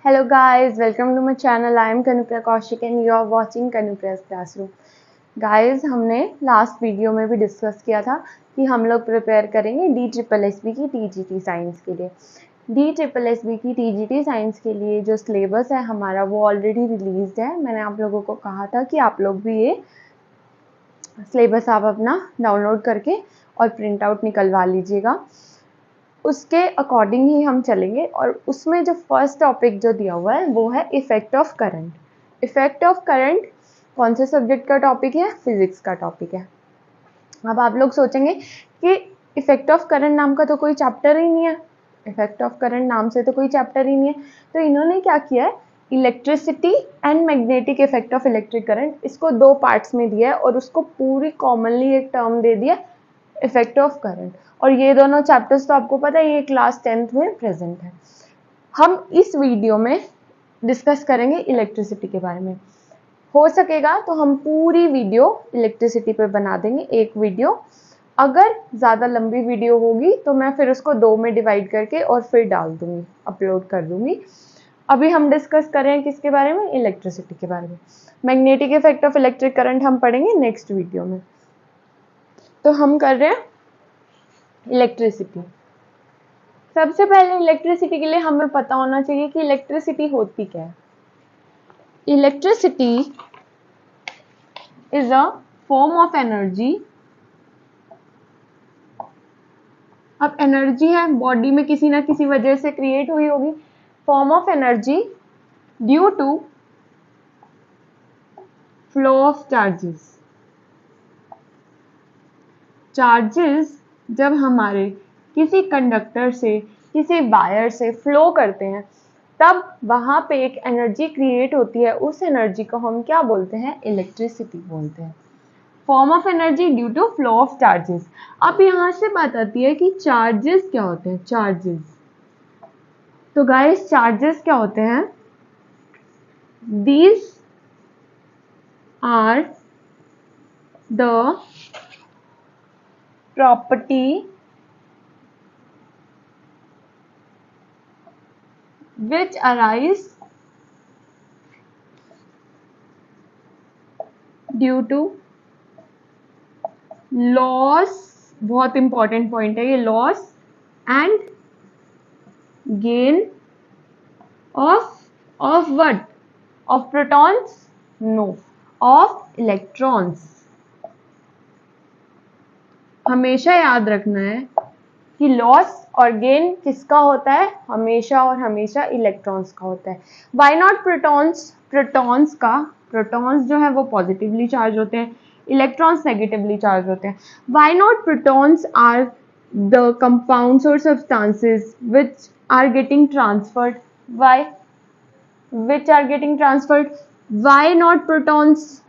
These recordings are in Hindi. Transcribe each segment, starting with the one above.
Hello guys, welcome to my channel. I am Kanupriya Kaushik and you are watching Kanupriya's Classroom. Guys, हमने लास्ट वीडियो में भी डिस्कस किया था कि हम लोग प्रिपेयर करेंगे DSSB की TGT साइंस के लिए। DSSB की TGT साइंस के लिए जो सिलेबस है हमारा वो ऑलरेडी रिलीज्ड है। मैंने आप लोगों को कहा था कि आप लोग भी ये सिलेबस आप अपना डाउनलोड करके और प्रिंट आउट निकलवा लीजिएगा। उसके अकॉर्डिंग ही हम चलेंगे और उसमें जो फर्स्ट टॉपिक जो दिया हुआ है वो है effect of current. Effect of current कौन से सब्जेक्ट का टॉपिक है? फिजिक्स का टॉपिक है। अब आप लोग सोचेंगे कि इफेक्ट ऑफ करंट नाम का तो कोई चैप्टर ही नहीं है, इफेक्ट ऑफ करंट नाम से तो कोई चैप्टर ही नहीं है। तो इन्होंने क्या किया है, electricity and magnetic effect of electric current, इसको दो पार्ट्स में दिया है और उसको पूरी कॉमनली एक टर्म दे दिया इफेक्ट ऑफ करंट। और ये दोनों चैप्टर्स तो आपको पता है ये क्लास 10th में प्रेजेंट है। हम इस वीडियो में डिस्कस करेंगे इलेक्ट्रिसिटी के बारे में। हो सकेगा तो हम पूरी वीडियो इलेक्ट्रिसिटी पे बना देंगे, एक वीडियो। अगर ज़्यादा लंबी वीडियो होगी तो मैं फिर उसको दो में डिवाइड करके और फिर डाल दूंगी, अपलोड कर दूंगी। अभी हम डिस्कस कर रहे हैं किसके बारे में? इलेक्ट्रिसिटी के बारे में। Magnetic effect of electric current हम पढ़ेंगे नेक्स्ट वीडियो में। तो हम कर रहे हैं इलेक्ट्रिसिटी। सबसे पहले इलेक्ट्रिसिटी के लिए हमें पता होना चाहिए कि इलेक्ट्रिसिटी होती क्या है। Electricity is a form of energy. अब एनर्जी है, बॉडी में किसी ना किसी वजह से क्रिएट हुई होगी। Form of energy due to flow of charges. Charges जब हमारे किसी कंडक्टर से, किसी वायर से फ्लो करते हैं तब वहां पे एक एनर्जी क्रिएट होती है। उस एनर्जी को हम क्या बोलते हैं? इलेक्ट्रिसिटी बोलते हैं। Form of energy due to flow of charges. अब यहां से बात आती है कि चार्जेस क्या होते हैं। चार्जेस, तो गाइस चार्जेस क्या होते हैं? These are the property which arise due to loss, बहुत इंपॉर्टेंट पॉइंट है ये, loss and gain of what? Of protons? No, of electrons. हमेशा याद रखना है कि लॉस और गेन किसका होता है? हमेशा और हमेशा इलेक्ट्रॉन्स का होता है। Why not protons? प्रोटॉन्स का, प्रोटॉन्स जो है वो पॉजिटिवली चार्ज होते हैं, इलेक्ट्रॉन्स नेगेटिवली चार्ज होते हैं। Why not? Protons are the compounds और substances which are getting transferred. Why? Which are getting transferred? Why not protons?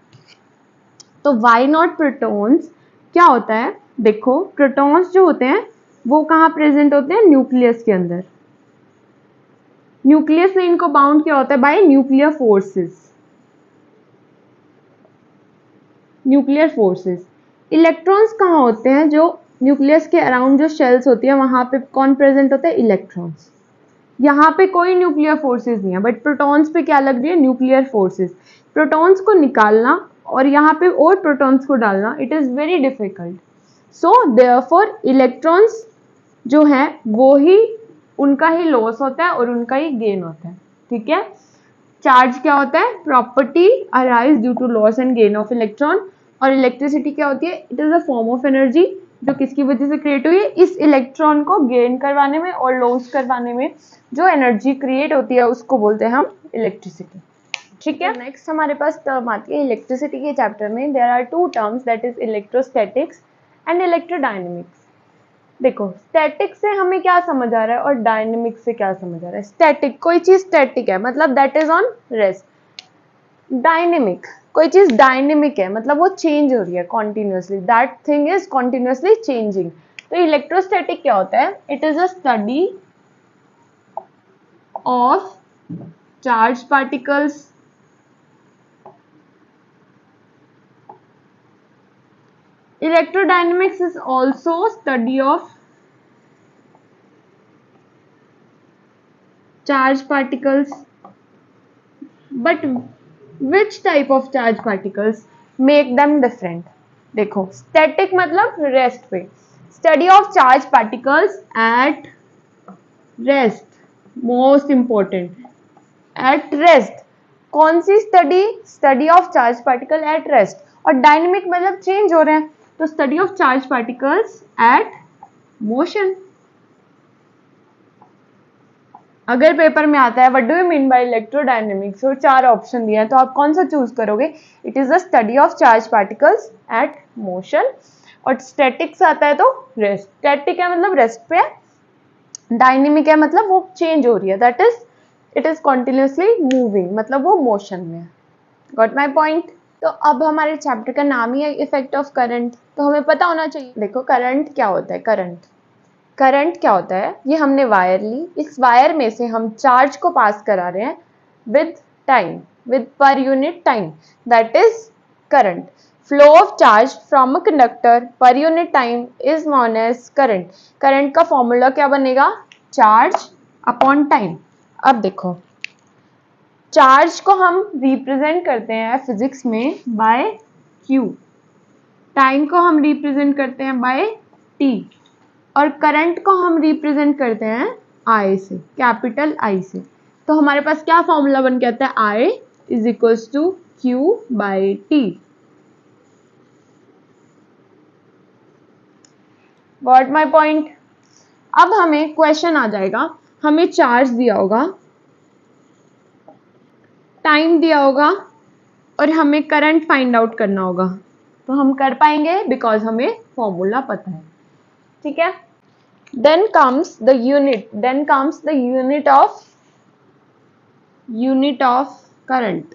तो वाई नॉट प्रोटॉन्स क्या होता है? देखो, प्रोटॉन्स जो होते हैं वो कहाँ प्रेजेंट होते हैं? न्यूक्लियस के अंदर। न्यूक्लियस से इनको बाउंड किया होता है bye nuclear forces. Nuclear forces. Electrons कहाँ होते हैं? जो न्यूक्लियस के अराउंड जो शेल्स होती है वहां पे कौन प्रेजेंट होता है? इलेक्ट्रॉन्स। यहाँ पे कोई न्यूक्लियर फोर्सेस नहीं है, बट प्रोटॉन्स पे क्या लग रही है? Nuclear forces. प्रोटॉन्स को निकालना और यहाँ पे और प्रोटॉन्स को डालना, it is very difficult. So therefore electrons जो है वो ही, उनका ही लॉस होता है और उनका ही गेन होता है। ठीक है। चार्ज क्या होता है? Property arise due to loss and gain of electron. और इलेक्ट्रिसिटी क्या होती है? It is a form of energy जो किसकी वजह से क्रिएट हुई है? इस इलेक्ट्रॉन को गेन करवाने में और लॉस करवाने में जो एनर्जी क्रिएट होती है उसको बोलते हैं हम इलेक्ट्रिसिटी। ठीक है। नेक्स्ट हमारे पास टर्म आती है इलेक्ट्रिसिटी के चैप्टर में। There are two terms, that is electrostatics and electrodynamics. देखो, स्टैटिक से हमें क्या समझ आ रहा है और डायनेमिक से क्या समझ आ रहा है। स्टैटिक, कोई चीज स्टैटिक है मतलब that is on rest. Dynamic, कोई चीज डायनेमिक है मतलब वो चेंज हो रही है continuously, that thing is continuously changing. तो इलेक्ट्रोस्टैटिक क्या होता है? It is a study of charge particles Electrodynamics is also study of charge particles. But which type of charge particles make them different? देखो स्टैटिक मतलब रेस्ट पे, study of charge particles at rest, most important, at rest. कौन सी study? Study of charge particle at rest. और डायनेमिक मतलब चेंज हो रहे हैं, तो study of charge particles at motion. अगर पेपर में आता है what do you mean by electrodynamics और 4 ऑप्शन दिए हैं, तो आप कौन सा चूज करोगे? It is the study of charge particles at motion. और स्टैटिक्स आता है तो रेस्ट, स्टैटिक है मतलब रेस्ट पे है, डायनेमिक है मतलब वो चेंज हो रही है, that is it is continuously moving, मतलब वो मोशन में है। Got my point? तो अब हमारे चैप्टर का नाम ही है इफेक्ट ऑफ करंट, तो हमें पता होना चाहिए। देखो करंट क्या होता है? करंट क्या होता है? ये हमने वायर ली, इस वायर में से हम चार्ज को पास करा रहे हैं with time, with per unit time, that is current. Flow of charge from a conductor per unit time is known as current. Current का फॉर्मूला क्या बनेगा? Charge upon time. अब देखो चार्ज को हम रिप्रेजेंट करते हैं फिजिक्स में बाय Q, टाइम को हम रिप्रेजेंट करते हैं बाय T, और करंट को हम रिप्रेजेंट करते हैं I से, कैपिटल I से। तो हमारे पास क्या फॉर्मूला बन के आता है? I is equals to Q by T। Got my point? अब हमें क्वेश्चन आ जाएगा, हमें चार्ज दिया होगा, टाइम दिया होगा और हमें करंट फाइंड आउट करना होगा, तो हम कर पाएंगे बिकॉज हमें फॉर्मूला पता है। ठीक है, then comes the unit of current।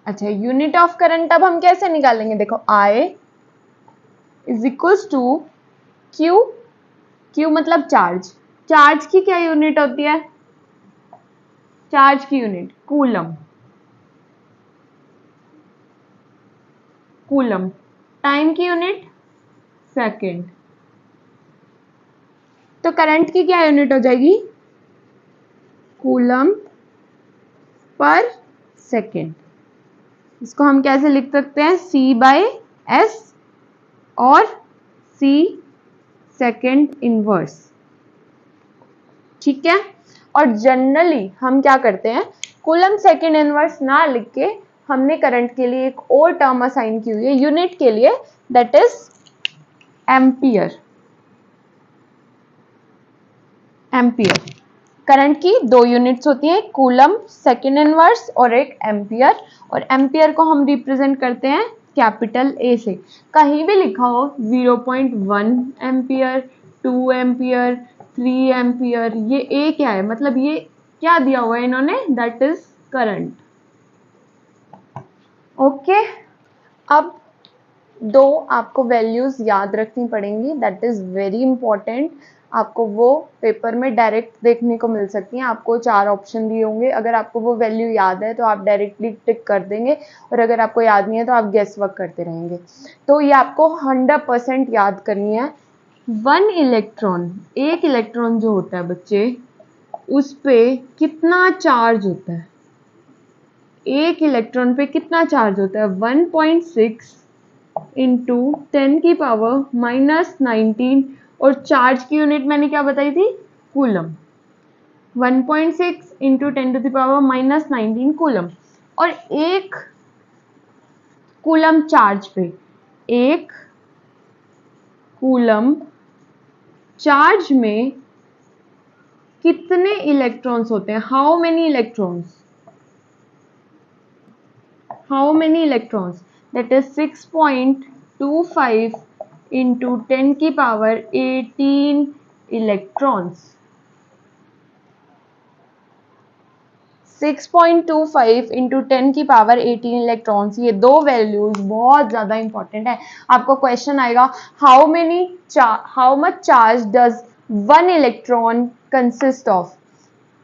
अच्छा, यूनिट ऑफ करंट अब हम कैसे निकालेंगे? देखो I is equals to Q मतलब चार्ज, चार्ज की क्या यूनिट होती है? चार्ज की यूनिट कूलम, टाइम की यूनिट सेकेंड। तो करंट की क्या यूनिट हो जाएगी? Coulomb per second. इसको हम कैसे लिख सकते हैं? C/S और C सेकेंड इनवर्स। ठीक है, और जनरली हम क्या करते हैं, कूलम सेकेंड इनवर्स ना लिख के हमने करंट के लिए एक और टर्म असाइन की हुई है यूनिट के लिए, दैट इज एम्पियर। करंट की 2 यूनिट्स होती हैं, कूलम सेकेंड इनवर्स और एक एम्पियर, और एम्पियर को हम रिप्रेजेंट करते हैं कैपिटल ए से। कहीं भी लिखा हो 0.1 एम्पियर, 2 एम्पियर, 3 एम्पियर, ये ए क्या है? मतलब ये क्या दिया हुआ है इन्होंने? That is current. ओके, अब 2 आपको वैल्यूज याद रखनी पड़ेंगी, दैट इज वेरी इंपॉर्टेंट। आपको वो पेपर में डायरेक्ट देखने को मिल सकती हैं। आपको 4 ऑप्शन दिए होंगे, अगर आपको वो वैल्यू याद है तो आप डायरेक्टली टिक कर देंगे, और अगर आपको याद नहीं है तो आप गेस वर्क करते रहेंगे। तो ये आपको 100% याद करनी है। 1 इलेक्ट्रॉन, एक इलेक्ट्रॉन जो होता है बच्चे, उस पे कितना चार्ज होता है? एक इलेक्ट्रॉन पे कितना चार्ज होता है? 1.6 इंटू 10 की पावर माइनस 19, और चार्ज की यूनिट मैंने क्या बताई थी? Coulomb. 1.6 into 10 to the power minus 19 coulomb. और एक कूलम चार्ज पे, एक कूलम चार्ज में कितने इलेक्ट्रॉन्स होते हैं? How many electrons? That is 6.25 into 10 की पावर 18 इलेक्ट्रॉन्स। 6.25 इंटू 10 की पावर 18 इलेक्ट्रॉन्स। ये 2 वैल्यूज बहुत ज्यादा इंपॉर्टेंट है। आपको क्वेश्चन आएगा, how much charge does 1 electron consist of?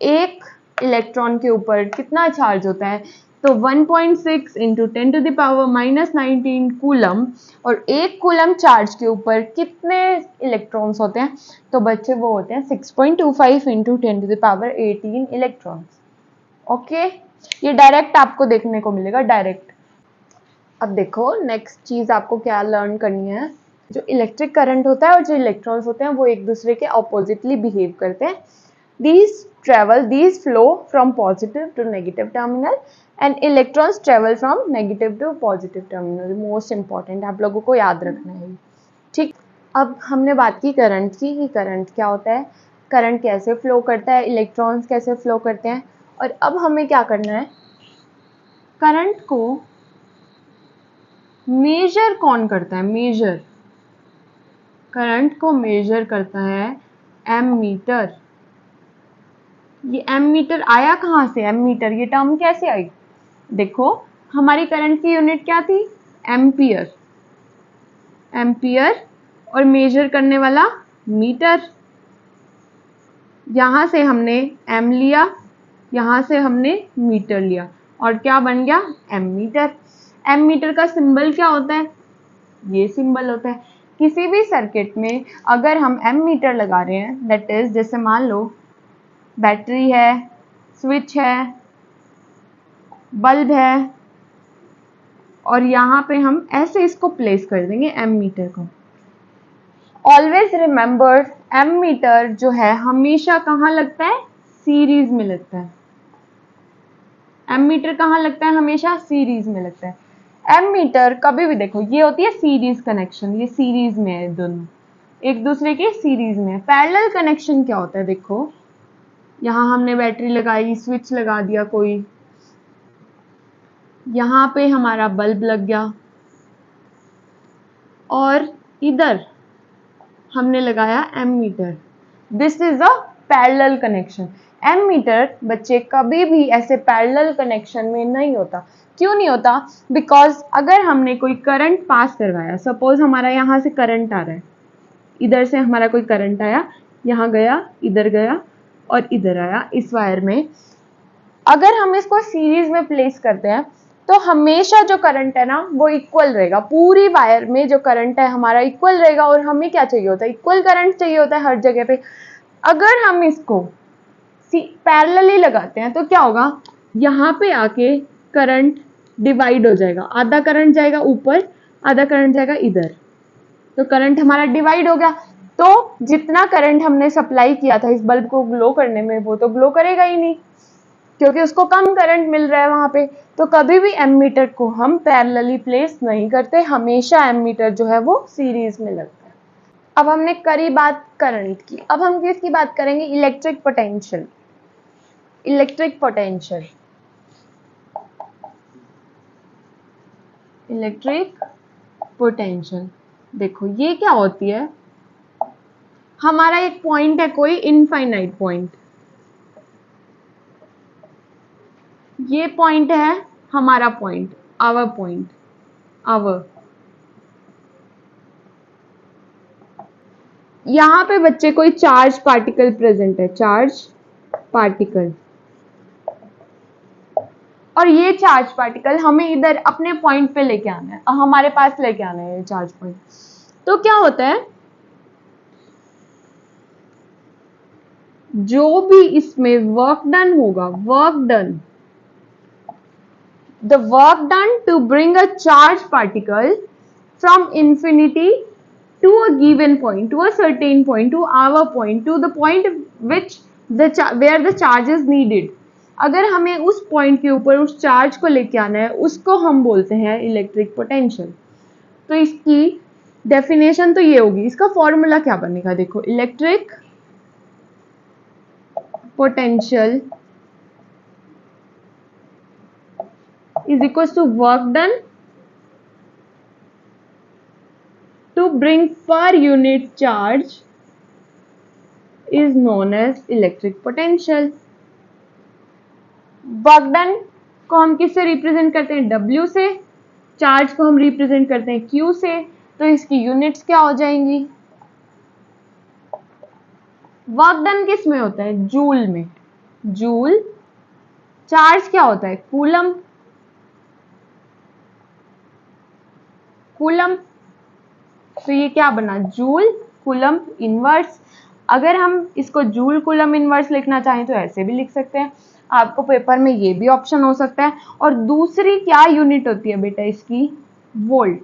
एक इलेक्ट्रॉन के ऊपर कितना चार्ज होता है? तो 1.6 इंटू 10⁻⁻19 कूलम, और एक कूलम चार्ज के ऊपर कितने इलेक्ट्रॉन्स होते हैं? तो बच्चे वो होते हैं 6.25 इंटू 10⁻18 इलेक्ट्रॉन्स। ओके, ये डायरेक्ट आपको देखने को मिलेगा, डायरेक्ट। अब देखो नेक्स्ट चीज आपको क्या लर्न करनी है। जो इलेक्ट्रिक करंट होता है और जो इलेक्ट्रॉन्स होते हैं वो एक दूसरे के ऑपोजिटली बिहेव करते हैं। these flow from positive to negative terminal and electrons travel from negative to positive terminal। Most important, आप लोगों को याद रखना है, ठीक। अब हमने बात की करंट की, कि करंट क्या होता है, करंट कैसे फ्लो करता है, इलेक्ट्रॉन्स कैसे फ्लो करते हैं। और अब हमें क्या करना है, करंट को मेजर कौन करता है? मेजर, करंट को मेजर करता है एमीटर। ये एमीटर आया कहाँ से? एमीटर, ये टर्म कैसे आई? देखो हमारी करंट की यूनिट क्या थी? एम्पियर, एम्पियर, और मेजर करने वाला मीटर। यहां से हमने एम लिया, यहां से हमने मीटर लिया, और क्या बन गया? एमीटर। एमीटर का सिंबल क्या होता है? ये सिंबल होता है। किसी भी सर्किट में अगर हम एमीटर लगा रहे हैं, दैट इज जैसे मान लो बैटरी है, स्विच है, बल्ब है, और यहाँ पे हम ऐसे इसको प्लेस कर देंगे एमीटर को। ऑलवेज रिमेंबर, एमीटर जो है हमेशा कहाँ लगता है? सीरीज में लगता है। एमीटर कहाँ लगता है? हमेशा सीरीज में लगता है। एमीटर कभी भी देखो, ये होती है सीरीज कनेक्शन, ये सीरीज में है, दोनों एक दूसरे के सीरीज में है। पैरेलल कनेक्शन क्या होता है? देखो यहां हमने बैटरी लगाई, स्विच लगा दिया कोई, यहां पे हमारा बल्ब लग गया, और इधर हमने लगाया ammeter. This is a parallel connection. Ammeter बच्चे कभी भी ऐसे पैरेलल कनेक्शन में नहीं होता। क्यों नहीं होता? बिकॉज अगर हमने कोई करंट पास करवाया, सपोज हमारा यहाँ से करंट आ रहा है, इधर से हमारा कोई करंट आया, यहाँ गया, इधर गया, और इधर आया इस वायर में, अगर हम इसको सीरीज में प्लेस करते हैं तो हमेशा जो करंट है ना वो इक्वल रहेगा। पूरी वायर में जो करंट है हमारा इक्वल रहेगा, और हमें क्या चाहिए होता है? इक्वल करंट चाहिए होता है हर जगह पे। अगर हम इसको पैरेलली लगाते हैं तो क्या होगा? यहाँ पे आके करंट डिवाइड हो जाएगा, आधा करंट जाएगा ऊपर, आधा करंट जाएगा इधर, तो करंट हमारा डिवाइड हो गया। तो जितना करंट हमने सप्लाई किया था इस बल्ब को ग्लो करने में, वो तो ग्लो करेगा ही नहीं, क्योंकि उसको कम करंट मिल रहा है वहां पे। तो कभी भी एमीटर को हम पैरेलली प्लेस नहीं करते, हमेशा एमीटर जो है वो सीरीज में लगता है। अब हमने करी बात करंट की, अब हम किसकी बात करेंगे? Electric potential. Electric potential, electric potential देखो ये क्या होती है? हमारा एक पॉइंट है कोई, इनफाइनाइट पॉइंट, ये पॉइंट है हमारा पॉइंट, आवर पॉइंट, आवर। यहां पे बच्चे कोई चार्ज पार्टिकल प्रेजेंट है, चार्ज पार्टिकल, और ये चार्ज पार्टिकल हमें इधर अपने पॉइंट पे लेके आना है, हमारे पास लेके आना है ये चार्ज पॉइंट। तो क्या होता है, जो भी इसमें वर्क डन होगा, work done, the work done to bring a charged particle from infinity to a given point, to a certain point, to our point, to the point which where the charge is needed। अगर हमें उस पॉइंट के ऊपर उस चार्ज को लेके आना है, उसको हम बोलते हैं इलेक्ट्रिक पोटेंशियल। तो इसकी डेफिनेशन तो ये होगी, इसका फॉर्मूला क्या बनेगा? देखो electric potential is equals to work done to bring per unit charge is known as electric potential। Work done को हम किससे रिप्रेजेंट करते हैं? W से। चार्ज को हम रिप्रेजेंट करते हैं Q से। तो इसकी यूनिट्स क्या हो जाएंगी? वर्क डन किस में होता है? जूल में। जूल। चार्ज क्या होता है? कूलम। कूलम, तो ये क्या बना, जूल कूलम इनवर्स। अगर हम इसको जूल कूलम इनवर्स लिखना चाहें तो ऐसे भी लिख सकते हैं, आपको पेपर में ये भी ऑप्शन हो सकता है। और दूसरी क्या यूनिट होती है बेटा इसकी, वोल्ट।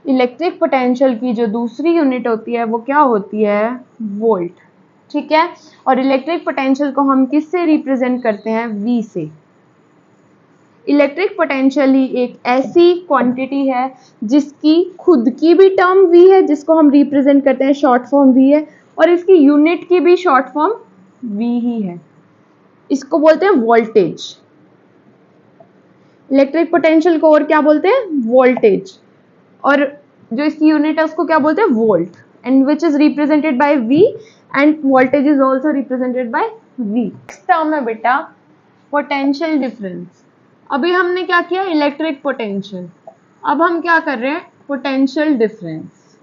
इलेक्ट्रिक पोटेंशियल की जो दूसरी यूनिट होती है वो क्या होती है, वोल्ट, ठीक है। और इलेक्ट्रिक पोटेंशियल को हम किससे रिप्रेजेंट करते हैं, V से। इलेक्ट्रिक पोटेंशियल ही एक ऐसी क्वांटिटी है जिसकी खुद की भी टर्म V है, जिसको हम रिप्रेजेंट करते हैं, शॉर्ट फॉर्म V है, और इसकी यूनिट की भी शॉर्ट फॉर्म V ही है। इसको बोलते हैं वोल्टेज। इलेक्ट्रिक पोटेंशियल को और क्या बोलते हैं, वोल्टेज। और जो इसकी यूनिट है उसको क्या बोलते हैं, volt, and which is represented by V, end voltage is also represented by V। Next term है बेटा पोटेंशियल डिफरेंस। अभी हमने क्या किया, इलेक्ट्रिक पोटेंशियल, अब हम क्या कर रहे हैं, पोटेंशियल डिफरेंस।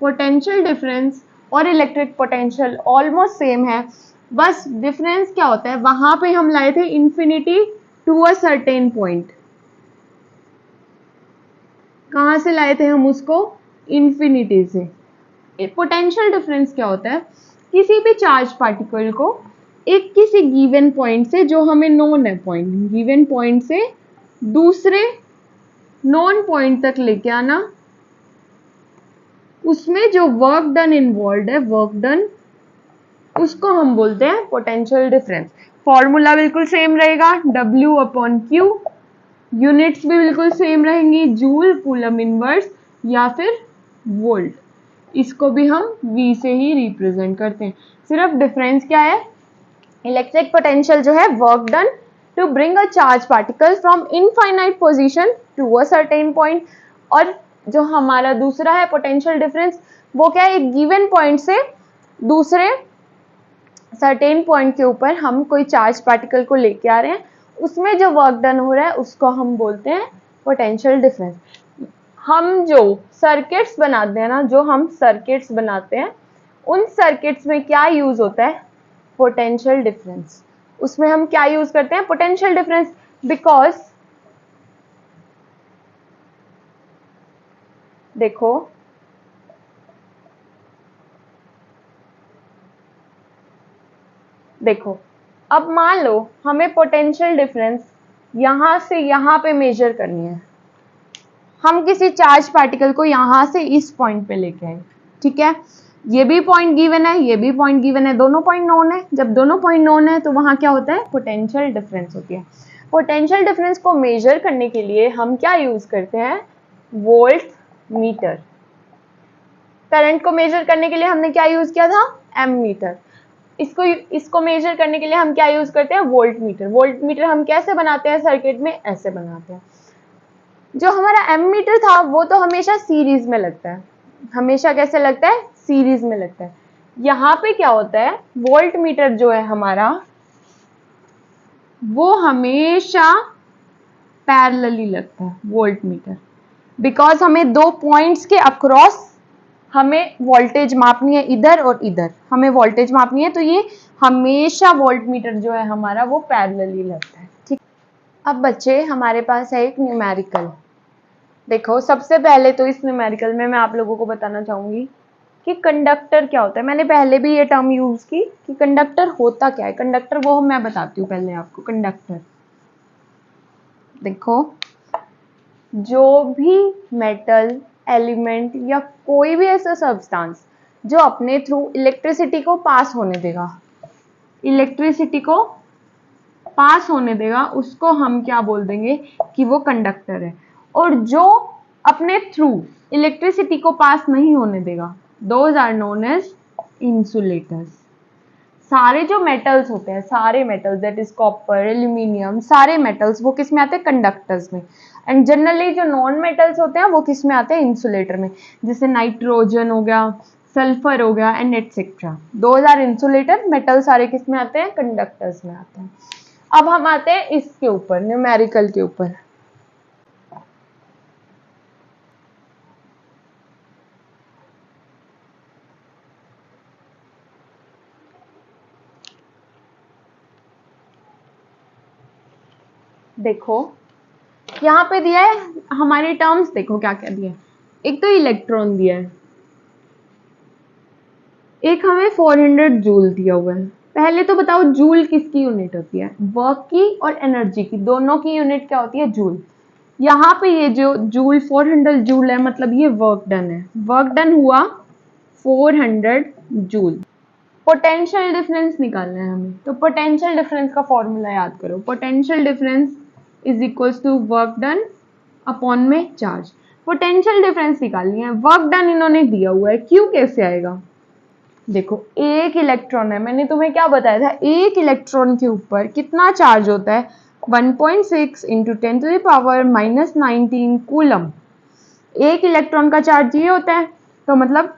पोटेंशियल डिफरेंस और इलेक्ट्रिक पोटेंशियल ऑलमोस्ट सेम है, बस डिफरेंस क्या होता है, वहां पे हम लाए थे infinity to a certain point. कहां से लाए थे हम उसको, इंफिनिटी से। पोटेंशियल डिफरेंस क्या होता है, किसी भी चार्ज पार्टिकल को एक किसी गिवन पॉइंट से, जो हमें नोन है पॉइंट, गिवन पॉइंट से दूसरे नॉन पॉइंट तक लेके आना, उसमें जो वर्क डन इन्वॉल्व है, वर्क डन, उसको हम बोलते हैं पोटेंशियल डिफरेंस। फॉर्मूला बिल्कुल सेम रहेगा, W/Q, यूनिट्स भी बिल्कुल सेम रहेंगी, जूल कूलम इनवर्स या फिर वोल्ट। इसको भी हम V से ही रिप्रेजेंट करते हैं। सिर्फ डिफरेंस क्या है, इलेक्ट्रिक पोटेंशियल जो है work done to bring a charge particle from infinite position to a certain point, और जो हमारा दूसरा है पोटेंशियल डिफरेंस, वो क्या है, एक गिवन पॉइंट से दूसरे सर्टेन पॉइंट के ऊपर हम कोई चार्ज पार्टिकल को लेके आ रहे हैं, उसमें जो वर्क डन हो रहा है उसको हम बोलते हैं पोटेंशियल डिफरेंस। हम जो सर्किट्स बनाते हैं ना, जो हम सर्किट्स बनाते हैं, उन सर्किट्स में क्या यूज होता है, पोटेंशियल डिफरेंस। उसमें हम क्या यूज करते हैं, पोटेंशियल डिफरेंस, बिकॉज देखो देखो अब मान लो हमें पोटेंशियल डिफरेंस यहां से यहां पे मेजर करनी है, हम किसी चार्ज पार्टिकल को यहां से इस पॉइंट पे लेके आए, ठीक है, ये भी पॉइंट गिवन है, ये भी पॉइंट गिवन है, दोनों पॉइंट नोन है। जब दोनों पॉइंट नोन है तो वहां क्या होता है, पोटेंशियल डिफरेंस होती है। पोटेंशियल डिफरेंस को मेजर करने के लिए हम क्या यूज करते हैं, वोल्ट मीटर। करंट को मेजर करने के लिए हमने क्या यूज किया था, एमीटर। इसको मेजर करने के लिए हम क्या यूज करते हैं, वोल्ट मीटर। वोल्ट मीटर हम कैसे बनाते हैं सर्किट में, ऐसे बनाते हैं। जो हमारा एमीटर था वो तो हमेशा सीरीज में लगता है, हमेशा कैसे लगता है, सीरीज में लगता है। यहाँ पे क्या होता है, वोल्ट मीटर जो है हमारा, वो हमेशा पैरेलली लगता है वोल्ट मीटर, बिकॉज हमें दो पॉइंट्स के अक्रॉस हमें वोल्टेज मापनी है, इधर और इधर हमें वोल्टेज मापनी है, तो ये हमेशा वोल्ट मीटर जो है हमारा वो पैरेलली लगता है, ठीक। अब बच्चे हमारे पास है एक न्यूमेरिकल। देखो सबसे पहले तो इस न्यूमेरिकल में मैं आप लोगों को बताना चाहूंगी कि कंडक्टर क्या होता है। मैंने पहले भी ये टर्म यूज की कि कंडक्टर होता क्या है। कंडक्टर वो मैं बताती हूँ पहले आपको। कंडक्टर, देखो जो भी मेटल, एलिमेंट या कोई भी ऐसा सब्सटेंस जो अपने थ्रू इलेक्ट्रिसिटी को पास होने देगा, इलेक्ट्रिसिटी को पास होने देगा, उसको हम क्या बोल देंगे कि वो कंडक्टर है। और जो अपने थ्रू इलेक्ट्रिसिटी को पास नहीं होने देगा, those are known as insulators. सारे जो मेटल्स होते हैं, सारे metals, that is copper, aluminium, सारे मेटल्स वो किस में आते हैं, कंडक्टर्स में। एंड जनरली जो नॉन मेटल्स होते हैं वो किस में आते हैं, इंसुलेटर में, जैसे नाइट्रोजन हो गया, सल्फर हो गया, and etcetera. Those are insulator. Metal सारे किस में आते हैं, कंडक्टर्स में आते हैं। अब हम आते हैं इसके ऊपर, न्यूमेरिकल के ऊपर। देखो यहाँ पे दिया है हमारे टर्म्स, देखो क्या क्या दिया है। एक तो इलेक्ट्रॉन दिया है, एक हमें 400 जूल दिया हुआ है। पहले तो बताओ जूल किसकी यूनिट होती है? वर्क की और एनर्जी की, दोनों की यूनिट क्या होती है? जूल। यहाँ पे ये जो जूल 400 जूल है, मतलब ये वर्क डन है। वर्क डन हुआ 400 जूल। पोटेंशियल डिफरेंस निकालना है हमें, तो पोटेंशियल डिफरेंस का फॉर्मूला याद करो। Potential difference is equals to work done upon में चार्ज। पोटेंशियल डिफरेंस निकालनी है, वर्क डन इन्होंने दिया हुआ है, क्यू कैसे आएगा? देखो एक इलेक्ट्रॉन है, मैंने तुम्हें क्या बताया था, एक इलेक्ट्रॉन के ऊपर कितना चार्ज होता है? 1.6 into 10 to the power -19 coulomb. एक इलेक्ट्रॉन का चार्ज ये होता है, तो मतलब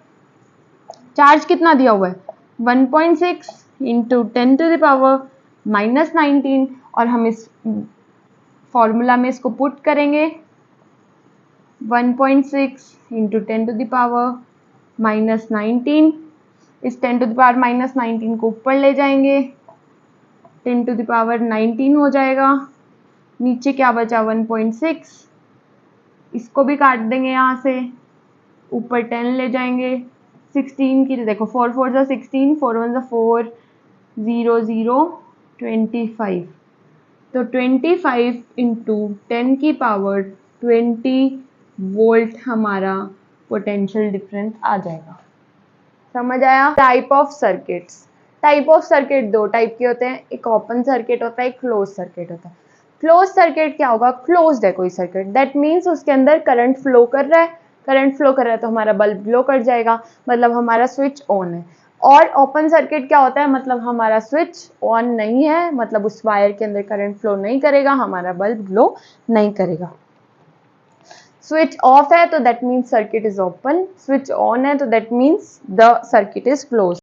चार्ज कितना दिया हुआ है? 1.6 इंटू 10 टू द पावर -19, और हम इस फॉर्मूला में इसको पुट करेंगे। 1.6 इंटू 10 टू द पावर -19, इस 10 टू द पावर -19 को ऊपर ले जाएंगे, 10 टू द पावर 19 हो जाएगा। नीचे क्या बचा? 1.6, इसको भी काट देंगे यहाँ से, ऊपर 10 ले जाएंगे। 16 की देखो, 4 4 जा 16, 4 1 जा 4, 0 0 25, तो 25 इंटू 10 की पावर 20 वोल्ट हमारा पोटेंशियल डिफरेंस आ जाएगा। समझ आया? Type of circuits, type of circuit दो टाइप के होते हैं, एक ओपन सर्किट होता है, एक क्लोज सर्किट होता है। क्लोज सर्किट क्या होगा? क्लोज्ड है कोई सर्किट, दैट मीन्स उसके अंदर करंट फ्लो कर रहा है। करंट फ्लो कर रहा है तो हमारा बल्ब ग्लो कर जाएगा, मतलब हमारा स्विच ऑन है। और ओपन सर्किट क्या होता है? मतलब हमारा स्विच ऑन नहीं है, मतलब उस वायर के अंदर करंट फ्लो नहीं करेगा, हमारा बल्ब ग्लो नहीं करेगा। स्विच ऑफ है तो that means circuit is open, switch on है तो that means the circuit is close.